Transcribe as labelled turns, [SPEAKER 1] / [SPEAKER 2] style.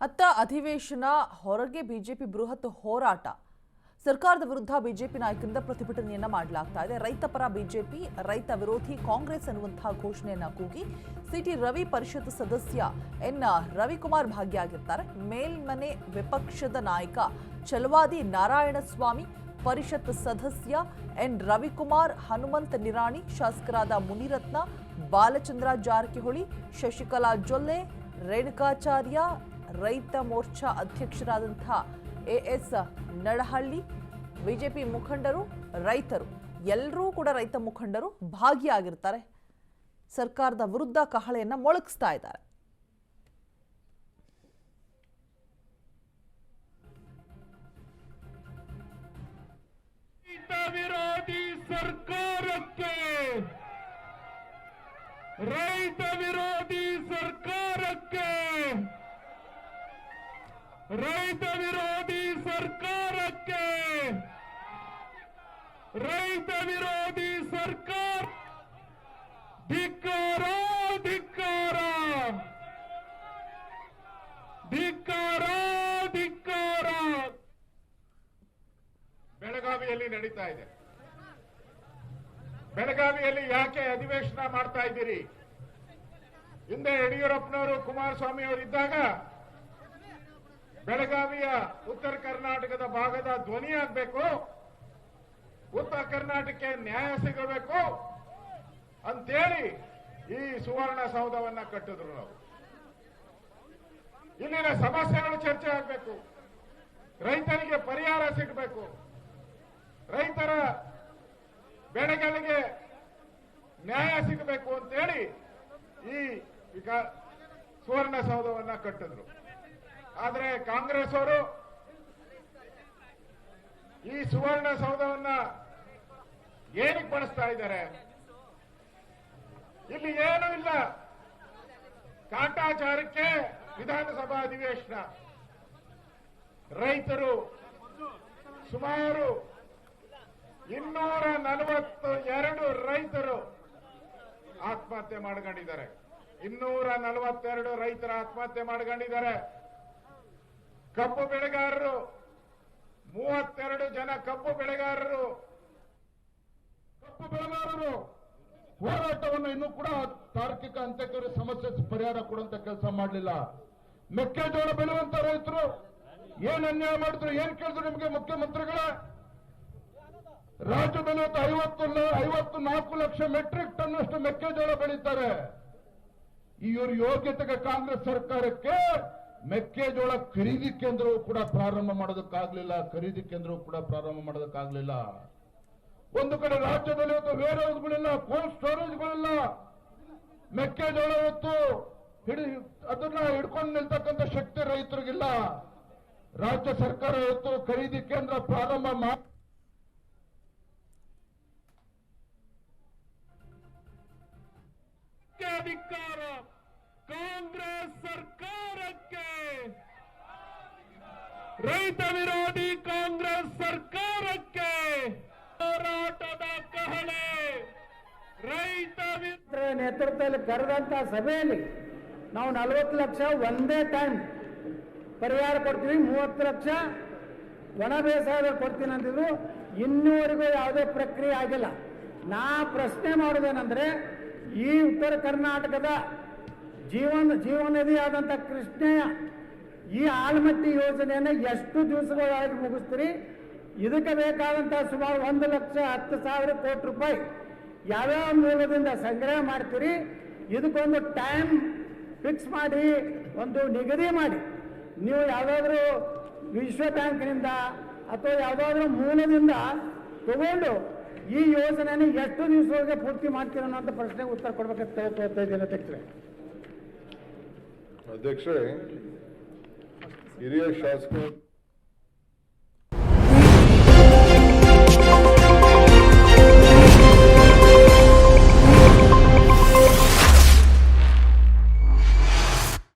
[SPEAKER 1] ಅತ್ತ ಅಧಿವೇಶನ ಹೊರಗೆ ಬಿಜೆಪಿ ಬೃಹತ್ ಹೋರಾಟ. ಸರ್ಕಾರದ ವಿರುದ್ಧ ಬಿಜೆಪಿ ನಾಯಕರಿಂದ ಪ್ರತಿಭಟನೆಯನ್ನ ಮಾಡಲಾಗ್ತಾ ಇದೆ. ರೈತ ಪರ ಬಿಜೆಪಿ, ರೈತ ವಿರೋಧಿ ಕಾಂಗ್ರೆಸ್ ಅನ್ನುವಂತಹ ಘೋಷಣೆಯನ್ನ ಕೂಗಿ ಸಿಟಿ ರವಿ ಪರಿಷತ್ ಸದಸ್ಯ ಎನ್ ರವಿಕುಮಾರ್ ಭಾಗಿಯಾಗಿರ್ತಾರೆ. ಮೇಲ್ಮನೆ ವಿಪಕ್ಷದ ನಾಯಕ ಚಲವಾದಿ ನಾರಾಯಣಸ್ವಾಮಿ, ಪರಿಷತ್ ಸದಸ್ಯ ಎನ್ ರವಿಕುಮಾರ್, ಹನುಮಂತ ನಿರಾಣಿ, ಶಾಸಕರಾದ ಮುನಿರತ್ನ, ಬಾಲಚಂದ್ರ ಜಾರಕಿಹೊಳಿ, ಶಶಿಕಲಾ ಜೊಲ್ಲೆ, ರೇಣುಕಾಚಾರ್ಯ, ರೈತ ಮೋರ್ಚಾ ಅಧ್ಯಕ್ಷರಾದಂತಹ ಎಎಸ್ ನಡಹಳ್ಳಿ, ಬಿಜೆಪಿ ಮುಖಂಡರು, ರೈತರು ಎಲ್ಲರೂ ಕೂಡ ರೈತ ಮುಖಂಡರು ಭಾಗಿಯಾಗಿರ್ತಾರೆ. ಸರ್ಕಾರದ ವಿರುದ್ಧ ಕಹಳೆಯನ್ನ ಮೊಳಗಿಸ್ತಾ ಇದ್ದಾರೆ.
[SPEAKER 2] ವಿರೋಧಿ ಸರ್ಕಾರಕ್ಕೆ, ರೈತ ವಿರೋಧಿ ಸರ್ಕಾರಕ್ಕೆ, ರೈತ ವಿರೋಧಿ ಸರ್ಕಾರಕ್ಕೆ, ರೈತ ವಿರೋಧಿ ಸರ್ಕಾರ ಧಿಕ್ಕಾರ, ಧಿಕ್ಕಾರ, ಧಿಕ್ಕಾರ, ಧಿಕ್ಕಾರ. ಬೆಳಗಾವಿಯಲ್ಲಿ ನಡೀತಾ ಇದೆ. ಬೆಳಗಾವಿಯಲ್ಲಿ ಯಾಕೆ ಅಧಿವೇಶನ ಮಾಡ್ತಾ ಇದ್ದೀರಿ? ಹಿಂದೆ ಯಡಿಯೂರಪ್ಪನವರು, ಕುಮಾರಸ್ವಾಮಿ ಅವರು ಇದ್ದಾಗ ಬೆಳಗಾವಿಯ ಉತ್ತರ ಕರ್ನಾಟಕದ ಭಾಗದ ಧ್ವನಿಯಾಗಬೇಕು, ಉತ್ತರ ಕರ್ನಾಟಕಕ್ಕೆ ನ್ಯಾಯ ಸಿಗಬೇಕು ಅಂತೇಳಿ ಈ ಸುವರ್ಣಸೌಧವನ್ನ ಕಟ್ಟಿದ್ರು. ನಾವು ಇಲ್ಲಿನ ಸಮಸ್ಯೆಗಳು ಚರ್ಚೆ ಆಗಬೇಕು, ರೈತರಿಗೆ ಪರಿಹಾರ ಸಿಗಬೇಕು, ರೈತರ ಬೆಳೆಗಳಿಗೆ ನ್ಯಾಯ ಸಿಗಬೇಕು ಅಂತೇಳಿ ಈ ಸುವರ್ಣಸೌಧವನ್ನ ಕಟ್ಟಿದ್ರು. ಆದರೆ ಕಾಂಗ್ರೆಸ್ ಅವರು ಈ ಸುವರ್ಣಸೌಧವನ್ನ ಏನಕ್ಕೆ ಬಳಸ್ತಾ ಇದ್ದಾರೆ? ಇಲ್ಲಿ ಏನೂ ಇಲ್ಲ. ಕಾಟಾಚಾರಕ್ಕೆ ವಿಧಾನಸಭಾ ಅಧಿವೇಶನ. ರೈತರು ಸುಮಾರು 242 ರೈತರು ಆತ್ಮಹತ್ಯೆ ಮಾಡ್ಕೊಂಡಿದ್ದಾರೆ. 242 ರೈತರ ಆತ್ಮಹತ್ಯೆ ಮಾಡ್ಕೊಂಡಿದ್ದಾರೆ. ಕಬ್ಬು ಬೆಳೆಗಾರರು 32 ಜನ ಕಬ್ಬು ಬೆಳೆಗಾರರು ಹೋರಾಟವನ್ನು ಇನ್ನೂ ಕೂಡ ತಾರ್ಕಿಕ ಅಂತ್ಯಕ್ಕೆ ಸಮಸ್ಯೆ ಪರಿಹಾರ ಕೊಡುವಂತ ಕೆಲಸ ಮಾಡಲಿಲ್ಲ. ಮೆಕ್ಕೆಜೋಳ ಬೆಳೆಯುವಂತ ರೈತರು ಏನ್ ಅನ್ಯಾಯ ಮಾಡಿದ್ರು, ಏನ್ ಕೇಳಿದ್ರು ನಿಮಗೆ ಮುಖ್ಯಮಂತ್ರಿಗಳ? ರಾಜ್ಯದಲ್ಲಿ 54 ಲಕ್ಷ ಮೆಟ್ರಿಕ್ ಟನ್ ಅಷ್ಟು ಮೆಕ್ಕೆಜೋಳ ಬೆಳೀತಾರೆ. ಇವ್ರ ಯೋಗ್ಯತೆಗೆ ಕಾಂಗ್ರೆಸ್ ಸರ್ಕಾರಕ್ಕೆ ಮೆಕ್ಕೆಜೋಳ ಖರೀದಿ ಕೇಂದ್ರವೂ ಕೂಡ ಪ್ರಾರಂಭ ಮಾಡೋದಕ್ಕಾಗಲಿಲ್ಲ. ಒಂದು ಕಡೆ ರಾಜ್ಯದಲ್ಲಿ ಇವತ್ತು ವೇರ್ ಹೌಸ್ಗಳಿಲ್ಲ, ಕೋಲ್ಡ್ ಸ್ಟೋರೇಜ್ಗಳಿಲ್ಲ. ಮೆಕ್ಕೆಜೋಳ ಇವತ್ತು ಅದನ್ನ ಹಿಡ್ಕೊಂಡು ನಿಲ್ತಕ್ಕಂಥ ಶಕ್ತಿ ರೈತರಿಗಿಲ್ಲ. ರಾಜ್ಯ ಸರ್ಕಾರ ಇವತ್ತು ಖರೀದಿ ಕೇಂದ್ರ ಪ್ರಾರಂಭ ಮಾಡಿ ಅಧಿಕಾರ ಕಾಂಗ್ರೆಸ್ ಸರ್ಕಾರಕ್ಕೆ, ರೈತ ವಿರೋಧಿ ಕಾಂಗ್ರೆಸ್ ಸರ್ಕಾರಕ್ಕೆ ಹೋರಾಟದ ಕಹಳೆ. ರೈತ
[SPEAKER 3] ನೇತೃತ್ವದಲ್ಲಿ ಕರೆದಂತ ಸಭೆಯಲ್ಲಿ ನಾವು 40 ಲಕ್ಷ ಒಂದೇ ಟೈಮ್ ಪರಿಹಾರ ಕೊಡ್ತೀವಿ, 30 ಲಕ್ಷ ಒಣ ಬೇಸಾಯ ಕೊಡ್ತೀನಿ ಅಂತಿದ್ರು. ಇನ್ನೂವರೆಗೂ ಯಾವುದೇ ಪ್ರಕ್ರಿಯೆ ಆಗಿಲ್ಲ. ನಾ ಪ್ರಶ್ನೆ ಮಾಡೋದೇನೆಂದ್ರೆ, ಈ ಉತ್ತರ ಕರ್ನಾಟಕದ ಜೀವನದಿ ಆದಂಥ ಕೃಷ್ಣೆಯ ಈ ಆಲ್ಮಟ್ಟಿ ಯೋಜನೆಯನ್ನು ಎಷ್ಟು ದಿವಸಗಳಾಗಿ ಮುಗಿಸ್ತೀರಿ? ಇದಕ್ಕೆ ಬೇಕಾದಂಥ ಸುಮಾರು 1,10,00,000 ಕೋಟಿ ರೂಪಾಯಿ ಯಾವ್ಯಾವ ಮೂಲದಿಂದ ಸಂಗ್ರಹ ಮಾಡ್ತೀರಿ? ಇದಕ್ಕೊಂದು ಟೈಮ್ ಫಿಕ್ಸ್ ಮಾಡಿ, ಒಂದು ನಿಗದಿ ಮಾಡಿ, ನೀವು ಯಾವುದಾದ್ರೂ ವಿಶ್ವ ಬ್ಯಾಂಕ್ನಿಂದ ಅಥವಾ ಯಾವುದಾದ್ರೂ ಮೂಲದಿಂದ ತಗೊಂಡು ಈ ಯೋಜನೆಯನ್ನು ಎಷ್ಟು ದಿವಸದೊಳಗೆ ಪೂರ್ತಿ ಮಾಡ್ತೀರ ಅನ್ನೋಂಥ ಪ್ರಶ್ನೆಗೆ ಉತ್ತರ ಕೊಡ್ಬೇಕಂತ ಹೇಳ್ತಾ ಇದ್ದೀನಿ
[SPEAKER 4] ಅಧ್ಯಕ್ಷರೇ. ಹಿರಿಯ ಶಾಸಕರು